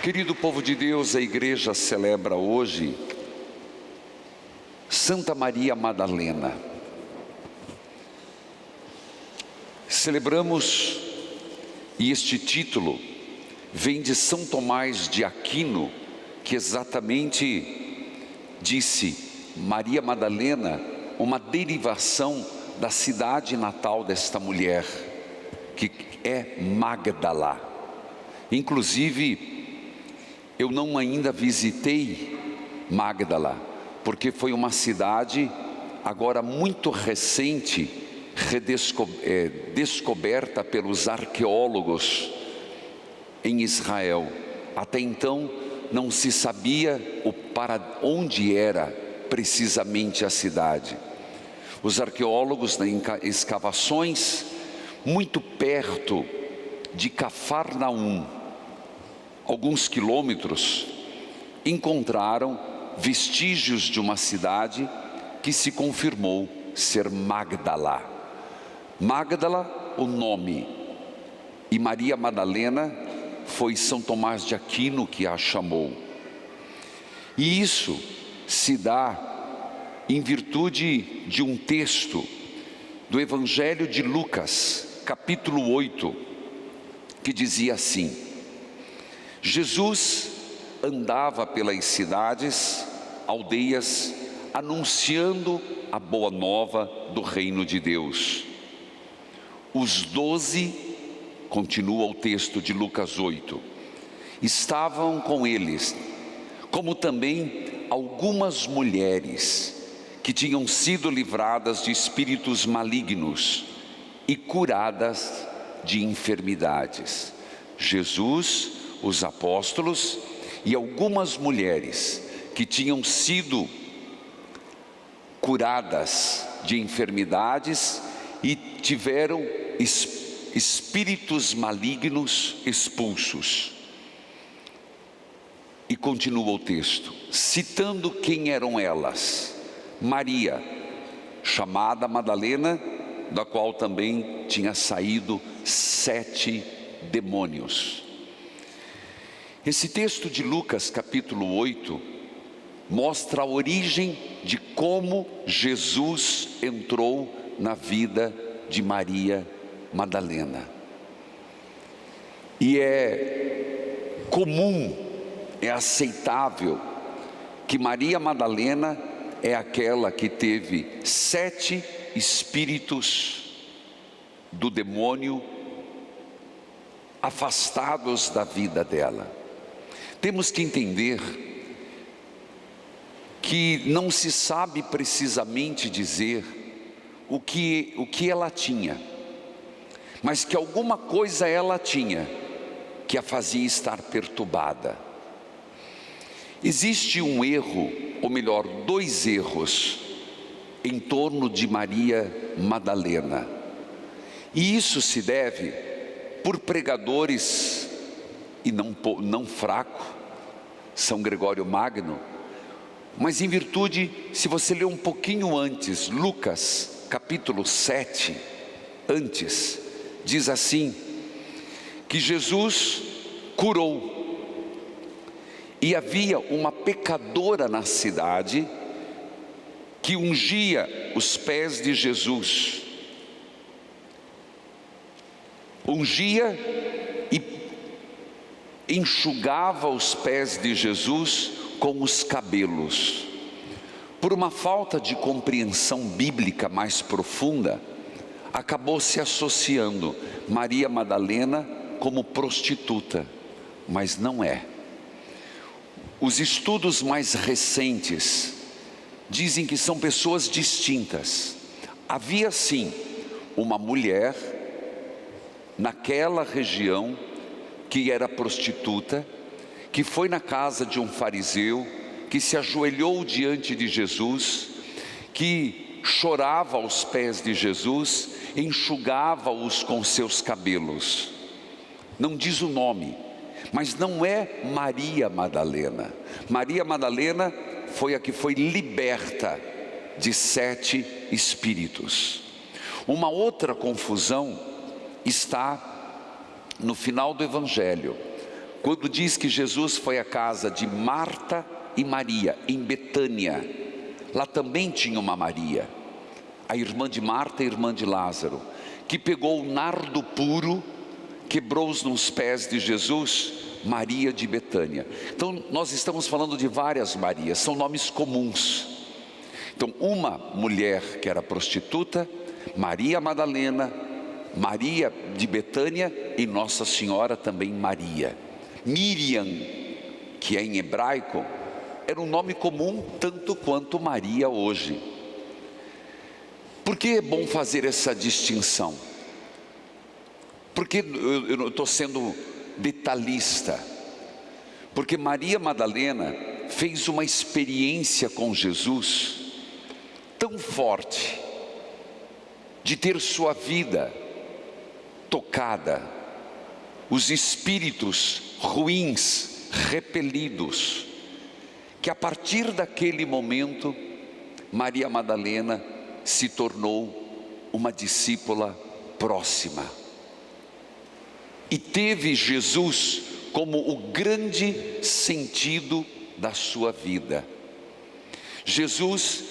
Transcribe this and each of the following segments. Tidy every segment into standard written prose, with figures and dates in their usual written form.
Querido povo de Deus, a igreja celebra hoje Santa Maria Madalena. Celebramos, e este título vem de São Tomás de Aquino, que exatamente disse Maria Madalena, uma derivação da cidade natal desta mulher, que é Magdala. Inclusive, eu não ainda visitei Magdala, porque foi uma cidade agora muito recente, descoberta pelos arqueólogos em Israel. Até então não se sabia para onde era precisamente a cidade. Os arqueólogos, em escavações muito perto de Cafarnaum, alguns quilômetros, encontraram vestígios de uma cidade que se confirmou ser Magdala. Magdala, o nome, e Maria Madalena foi São Tomás de Aquino que a chamou. E isso se dá em virtude de um texto do Evangelho de Lucas, capítulo 8, que dizia assim: Jesus andava pelas cidades, aldeias, anunciando a boa nova do reino de Deus. Os 12, continua o texto de Lucas 8, estavam com eles, como também algumas mulheres que tinham sido livradas de espíritos malignos e curadas de enfermidades. Jesus, os apóstolos e algumas mulheres que tinham sido curadas de enfermidades e tiveram espíritos malignos expulsos. E continua o texto, citando quem eram elas: Maria, chamada Madalena, da qual também tinha saído 7 demônios. Esse texto de Lucas capítulo 8 mostra a origem de como Jesus entrou na vida de Maria Madalena. E é comum, é aceitável que Maria Madalena é aquela que teve 7 espíritos do demônio afastados da vida dela. Temos que entender que não se sabe precisamente dizer o que ela tinha, mas que alguma coisa ela tinha que a fazia estar perturbada. Existe um erro, ou melhor, 2 erros em torno de Maria Madalena, e isso se deve por pregadores, e não fraco, São Gregório Magno, mas em virtude, se você ler um pouquinho antes, Lucas capítulo 7, antes, diz assim, que Jesus curou, e havia uma pecadora na cidade, que ungia os pés de Jesus, ungia e enxugava os pés de Jesus com os cabelos. Por uma falta de compreensão bíblica mais profunda, acabou se associando Maria Madalena como prostituta, mas não é. Os estudos mais recentes dizem que são pessoas distintas. Havia sim uma mulher naquela região que era prostituta, que foi na casa de um fariseu, que se ajoelhou diante de Jesus, que chorava aos pés de Jesus, enxugava-os com seus cabelos. Não diz o nome, mas não é Maria Madalena. Maria Madalena foi a que foi liberta de 7 espíritos. Uma outra confusão está no final do Evangelho, quando diz que Jesus foi à casa de Marta e Maria, em Betânia. Lá também tinha uma Maria, a irmã de Marta e irmã de Lázaro, que pegou o nardo puro, quebrou-os nos pés de Jesus, Maria de Betânia. Então nós estamos falando de várias Marias, são nomes comuns. Então uma mulher que era prostituta, Maria Madalena, Maria de Betânia e Nossa Senhora também Maria. Miriam, que é em hebraico, era um nome comum tanto quanto Maria hoje. Por que é bom fazer essa distinção? Porque eu estou sendo detalhista. Porque Maria Madalena fez uma experiência com Jesus tão forte, de ter sua vida tocada, os espíritos ruins repelidos, que a partir daquele momento, Maria Madalena se tornou uma discípula próxima. E teve Jesus como o grande sentido da sua vida. Jesus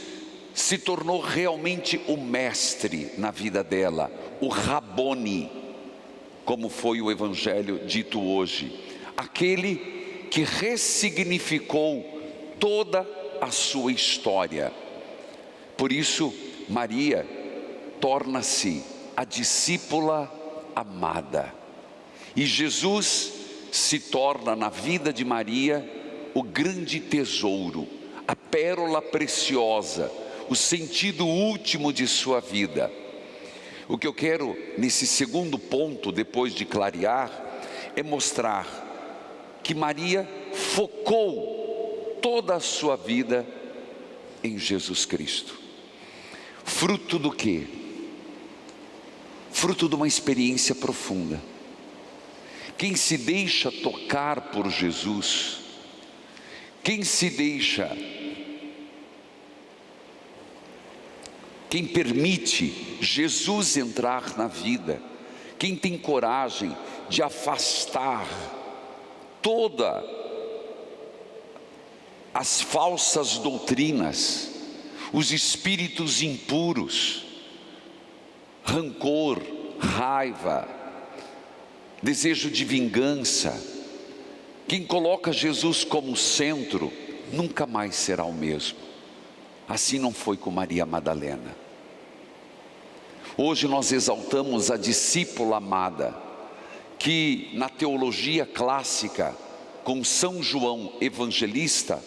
se tornou realmente o mestre na vida dela, o Rabone, como foi o evangelho dito hoje, aquele que ressignificou toda a sua história. Por isso, Maria torna-se a discípula amada, e Jesus se torna na vida de Maria o grande tesouro, a pérola preciosa, o sentido último de sua vida. O que eu quero nesse segundo ponto, depois de clarear, é mostrar que Maria focou toda a sua vida em Jesus Cristo. Fruto do quê? Fruto de uma experiência profunda. Quem se deixa tocar por Jesus, quem permite Jesus entrar na vida, quem tem coragem de afastar todas as falsas doutrinas, os espíritos impuros, rancor, raiva, desejo de vingança, quem coloca Jesus como centro, nunca mais será o mesmo. Assim não foi com Maria Madalena. Hoje nós exaltamos a discípula amada, que na teologia clássica, com São João Evangelista,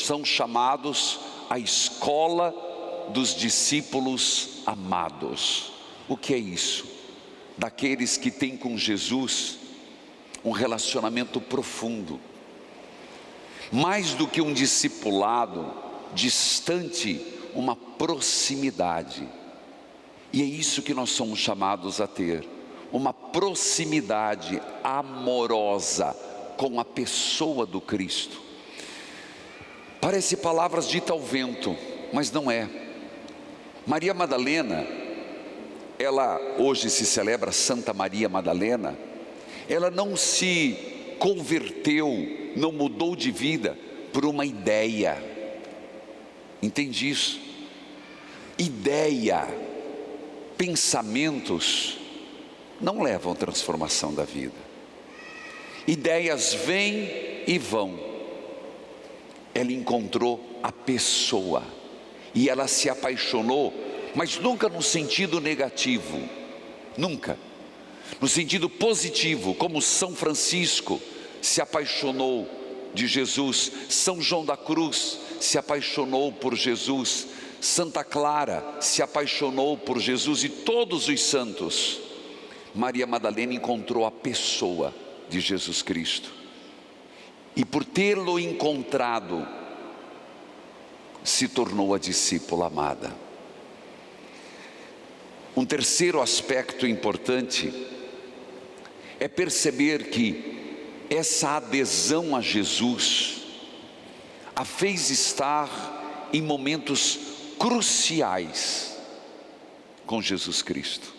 são chamados a escola dos discípulos amados. O que é isso? Daqueles que têm com Jesus um relacionamento profundo, mais do que um discipulado distante, uma proximidade. E é isso que nós somos chamados a ter, uma proximidade amorosa com a pessoa do Cristo. Parece palavras ditas ao vento, mas não é. Maria Madalena, ela hoje se celebra Santa Maria Madalena, ela não se converteu, não mudou de vida por uma ideia. Entende isso? Ideia, pensamentos não levam à transformação da vida. Ideias vêm e vão. Ela encontrou a pessoa e ela se apaixonou, mas nunca no sentido negativo, nunca. No sentido positivo, como São Francisco se apaixonou de Jesus, São João da Cruz se apaixonou por Jesus, Santa Clara se apaixonou por Jesus e todos os santos. Maria Madalena encontrou a pessoa de Jesus Cristo, e por tê-lo encontrado, se tornou a discípula amada. Um terceiro aspecto importante é perceber que essa adesão a Jesus a fez estar em momentos cruciais com Jesus Cristo,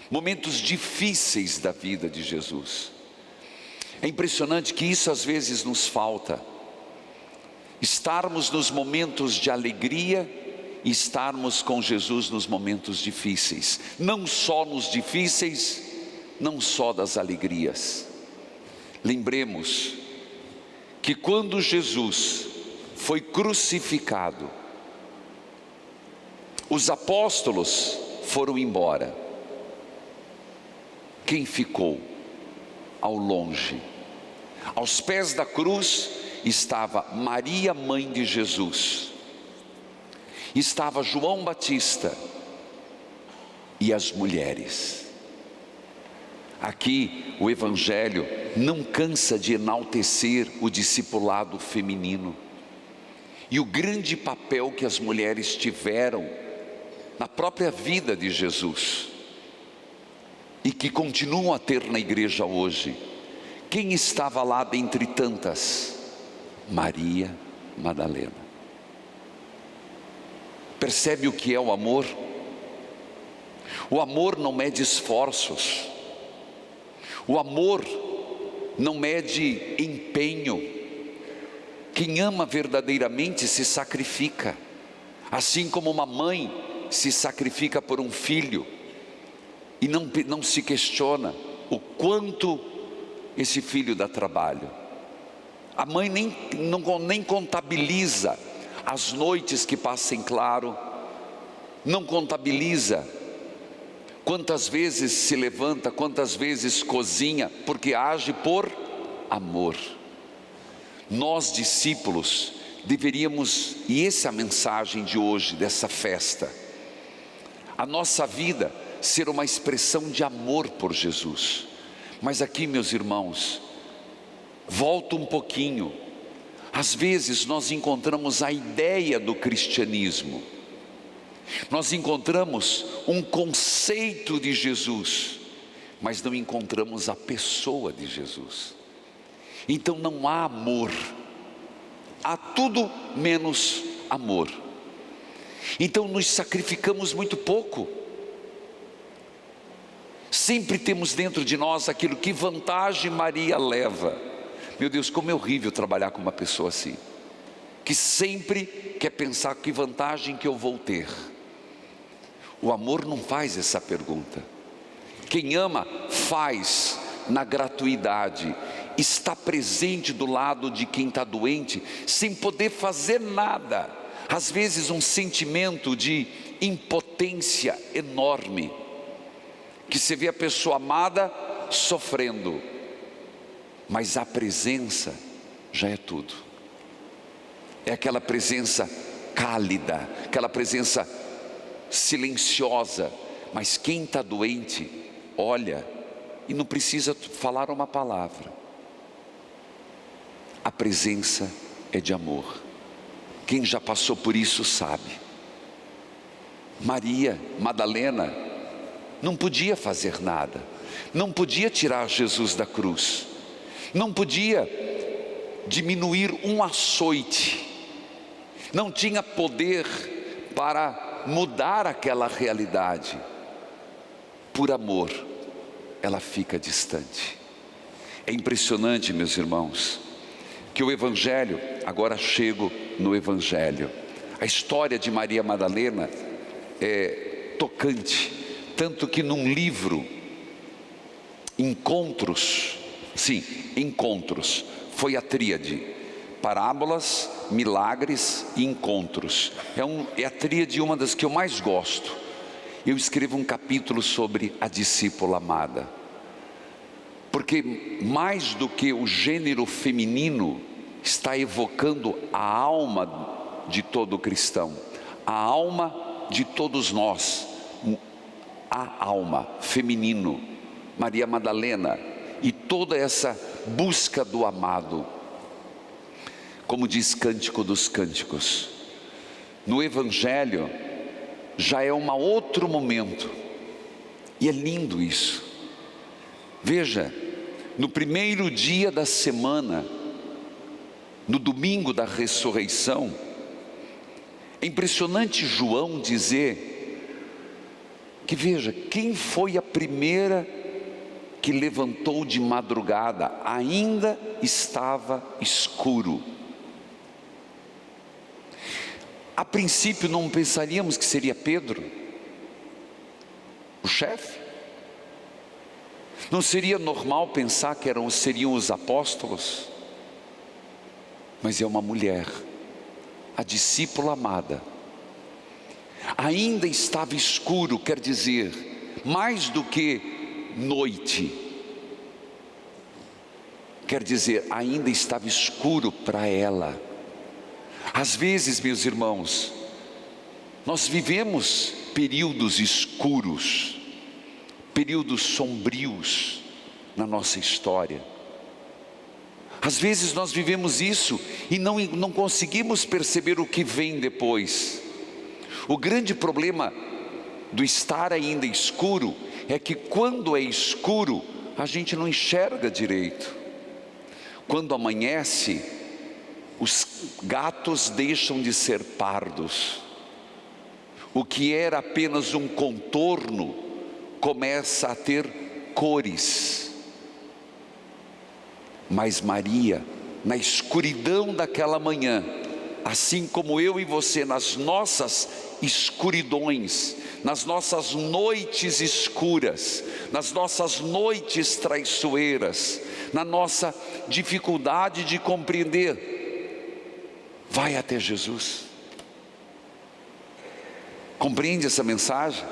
momentos difíceis da vida de Jesus. É impressionante que isso às vezes nos falta. Estarmos nos momentos de alegria e estarmos com Jesus nos momentos difíceis. Não só nos difíceis, não só das alegrias. Lembremos que quando Jesus foi crucificado, os apóstolos foram embora. Quem ficou ao longe? Aos pés da cruz estava Maria, mãe de Jesus, estava João Batista e as mulheres. Aqui o Evangelho não cansa de enaltecer o discipulado feminino e o grande papel que as mulheres tiveram na própria vida de Jesus e que continuam a ter na igreja hoje. Quem estava lá dentre tantas? Maria Madalena. Percebe o que é o amor? O amor não mede esforços, o amor não mede empenho. Quem ama verdadeiramente se sacrifica, assim como uma mãe se sacrifica por um filho e não se questiona o quanto esse filho dá trabalho. A mãe nem contabiliza as noites que passa em claro, não contabiliza quantas vezes se levanta, quantas vezes cozinha, porque age por amor. Nós, discípulos, deveríamos, e essa é a mensagem de hoje, dessa festa, a nossa vida ser uma expressão de amor por Jesus. Mas aqui, meus irmãos, volto um pouquinho. Às vezes nós encontramos a ideia do cristianismo, nós encontramos um conceito de Jesus, mas não encontramos a pessoa de Jesus. Então não há amor, há tudo menos amor. Então nos sacrificamos muito pouco. Sempre temos dentro de nós aquilo: que vantagem Maria leva. Meu Deus, como é horrível trabalhar com uma pessoa assim, que sempre quer pensar que vantagem que eu vou ter. O amor não faz essa pergunta. Quem ama faz na gratuidade, está presente do lado de quem está doente, sem poder fazer nada. Às vezes um sentimento de impotência enorme, que você vê a pessoa amada sofrendo, mas a presença já é tudo. É aquela presença cálida, aquela presença silenciosa, mas quem está doente olha e não precisa falar uma palavra. A presença é de amor. Quem já passou por isso sabe. Maria Madalena não podia fazer nada, não podia tirar Jesus da cruz, não podia diminuir um açoite, não tinha poder para mudar aquela realidade. Por amor, ela fica distante. É impressionante, meus irmãos, que o Evangelho, agora chego no Evangelho, a história de Maria Madalena é tocante, tanto que num livro, Encontros, foi a tríade: parábolas, milagres e encontros. É a tríade, uma das que eu mais gosto. Eu escrevo um capítulo sobre a discípula amada, porque mais do que o gênero feminino, está evocando a alma de todo cristão, a alma de todos nós, a alma feminino, Maria Madalena, e toda essa busca do amado. Como diz Cântico dos Cânticos, no Evangelho já é um outro momento, e é lindo isso. Veja, no primeiro dia da semana, no domingo da ressurreição, é impressionante João dizer que, veja, quem foi a primeira que levantou de madrugada, ainda estava escuro. A princípio não pensaríamos que seria Pedro, o chefe. Não seria normal pensar que seriam os apóstolos, mas é uma mulher, a discípula amada. Ainda estava escuro, quer dizer, mais do que noite, quer dizer, ainda estava escuro para ela. Às vezes, meus irmãos, nós vivemos períodos escuros, períodos sombrios na nossa história. Às vezes nós vivemos isso e não conseguimos perceber o que vem depois. O grande problema do estar ainda escuro é que quando é escuro, a gente não enxerga direito. Quando amanhece, os gatos deixam de ser pardos. O que era apenas um contorno começa a ter cores. Mas Maria, na escuridão daquela manhã, assim como eu e você, nas nossas escuridões, nas nossas noites escuras, nas nossas noites traiçoeiras, na nossa dificuldade de compreender, vai até Jesus. Compreende essa mensagem?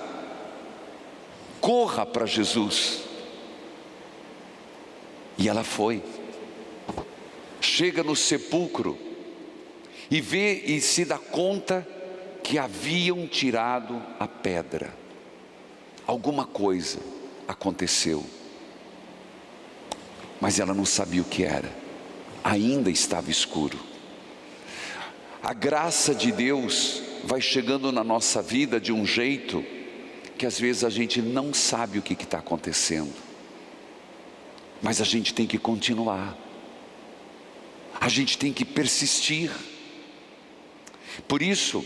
Corra para Jesus. E ela foi. Chega no sepulcro e vê e se dá conta que haviam tirado a pedra. Alguma coisa aconteceu, mas ela não sabia o que era. Ainda estava escuro. A graça de Deus vai chegando na nossa vida de um jeito que às vezes a gente não sabe o que está acontecendo, mas a gente tem que continuar, a gente tem que persistir. Por isso,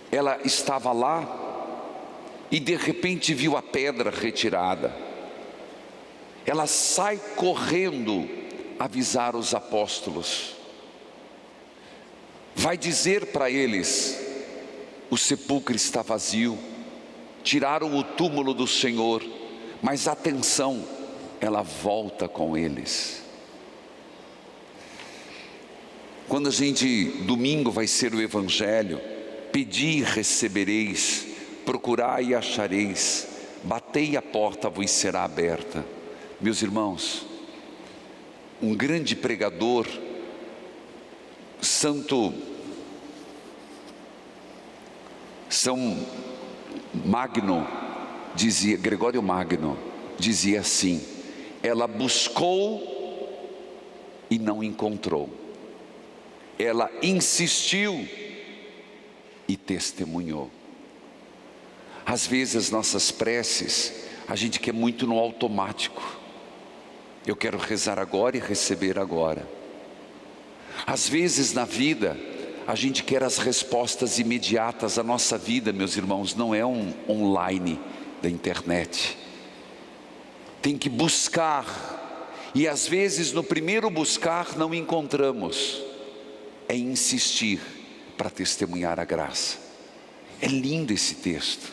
ela estava lá e de repente viu a pedra retirada. Ela sai correndo avisar os apóstolos. Vai dizer para eles: o sepulcro está vazio, tiraram o túmulo do Senhor. Mas atenção, ela volta com eles. Quando a gente, domingo vai ser o Evangelho: pedi e recebereis, procurai e achareis, batei a porta vos será aberta. Meus irmãos, um grande pregador, São Magno dizia, Gregório Magno dizia assim: ela buscou e não encontrou, ela insistiu e testemunhou. Às vezes as nossas preces, a gente quer muito no automático. Eu quero rezar agora e receber agora. Às vezes na vida, a gente quer as respostas imediatas. A nossa vida, meus irmãos, não é um online da internet. Tem que buscar. E às vezes no primeiro buscar não encontramos. É insistir para testemunhar a graça. É lindo esse texto.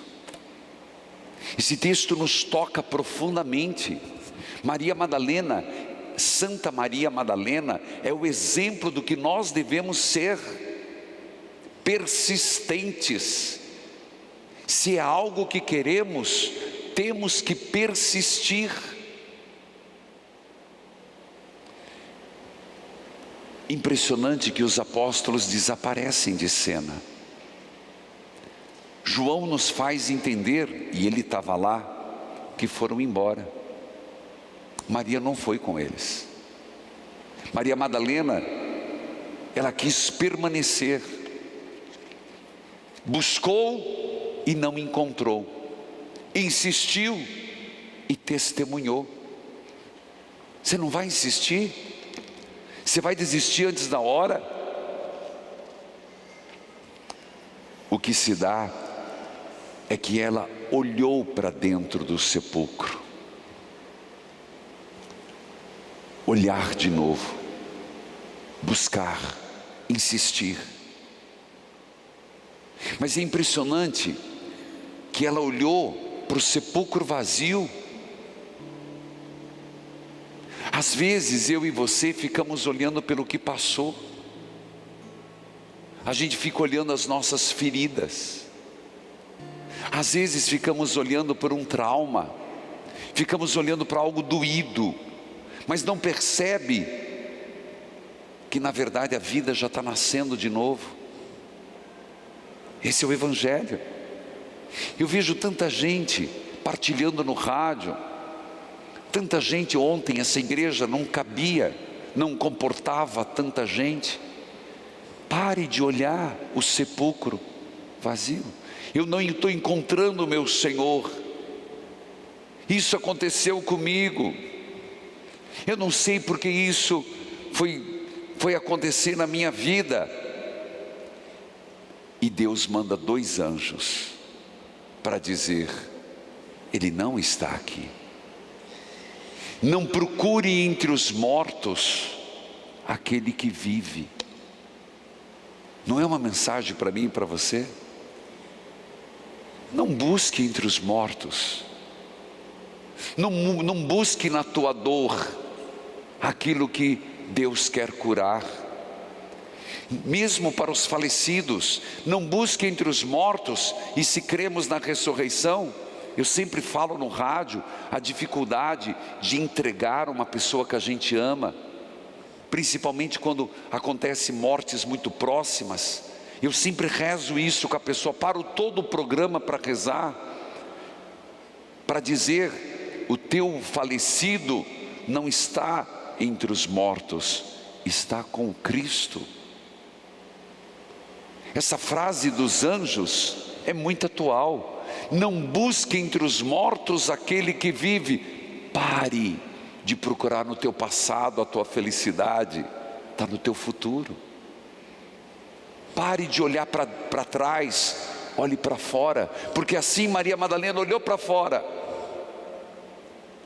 Esse texto nos toca profundamente. Maria Madalena, Santa Maria Madalena, é o exemplo do que nós devemos ser. Persistentes. Se é algo que queremos, temos que persistir. Impressionante que os apóstolos desaparecem de cena. João nos faz entender, e ele estava lá, que foram embora. Maria não foi com eles. Maria Madalena, ela quis permanecer. Buscou e não encontrou. Insistiu e testemunhou. Você não vai insistir? Você vai desistir antes da hora? O que se dá é que ela olhou para dentro do sepulcro. olhar de novo, buscar, insistir. Mas é impressionante que ela olhou para o sepulcro vazio. Às vezes eu e você ficamos olhando pelo que passou. A gente fica olhando as nossas feridas. Às vezes ficamos olhando por um trauma. Ficamos olhando para algo doído. Mas não percebe que na verdade a vida já está nascendo de novo. Esse é o Evangelho. Eu vejo tanta gente partilhando no rádio. Tanta gente ontem, essa igreja não cabia, não comportava tanta gente. Pare de olhar o sepulcro vazio. Eu não estou encontrando o meu Senhor. Isso aconteceu comigo. Eu não sei porque isso foi acontecer na minha vida. E Deus manda 2 anjos para dizer: Ele não está aqui. Não procure entre os mortos aquele que vive. Não é uma mensagem para mim e para você? Não busque entre os mortos. Não busque na tua dor aquilo que Deus quer curar. Mesmo para os falecidos, não busque entre os mortos. E se cremos na ressurreição, eu sempre falo no rádio a dificuldade de entregar uma pessoa que a gente ama, principalmente quando acontecem mortes muito próximas. Eu sempre rezo isso com a pessoa, paro todo o programa para rezar, para dizer: o teu falecido não está entre os mortos, está com Cristo. Essa frase dos anjos é muito atual. Não busque entre os mortos aquele que vive. Pare de procurar no teu passado a tua felicidade, está no teu futuro. Pare de olhar para trás, olhe para fora, porque assim Maria Madalena olhou para fora,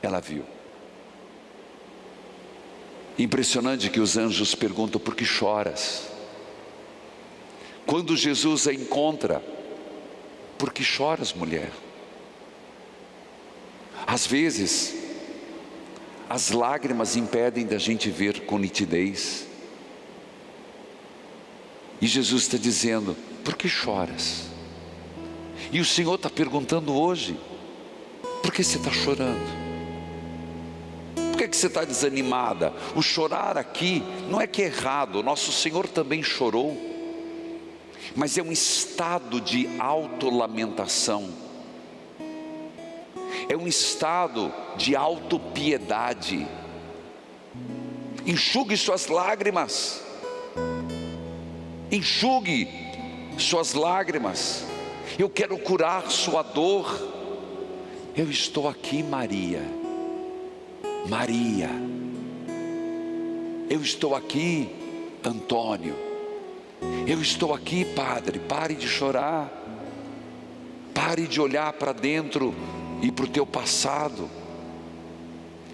ela viu. Impressionante que os anjos perguntam: por que choras? Quando Jesus a encontra: por que choras, mulher? Às vezes as lágrimas impedem da gente ver com nitidez. E Jesus está dizendo: por que choras? E o Senhor está perguntando hoje: por que você está chorando? Por que você está desanimada? O chorar aqui não é que é errado, o nosso Senhor também chorou, mas é um estado de autolamentação, é um estado de autopiedade. Enxugue suas lágrimas, enxugue suas lágrimas. Eu quero curar sua dor. Eu estou aqui, Maria. Maria, eu estou aqui, Antônio. Eu estou aqui, Padre. Pare de chorar, pare de olhar para dentro e para o teu passado.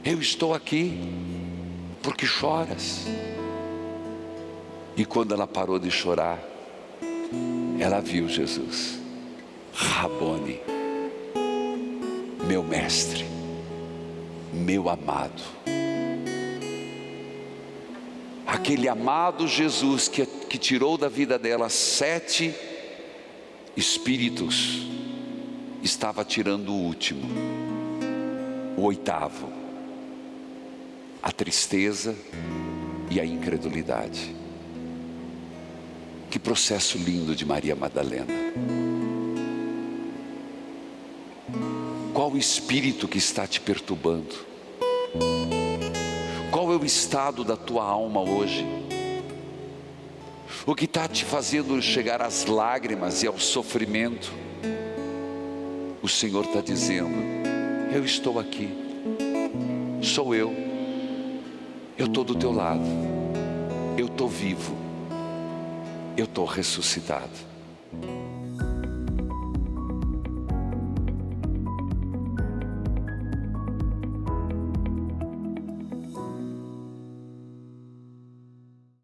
Eu estou aqui, porque choras. E quando ela parou de chorar, ela viu Jesus. Rabone, meu mestre, meu amado. Aquele amado Jesus que tirou da vida dela 7 espíritos, estava tirando o último, o 8º, a tristeza e a incredulidade. Que processo lindo de Maria Madalena. Qual o espírito que está te perturbando? Qual é o estado da tua alma hoje? O que está te fazendo chegar às lágrimas e ao sofrimento? O Senhor está dizendo: eu estou aqui, sou eu estou do teu lado, eu estou vivo, eu estou ressuscitado.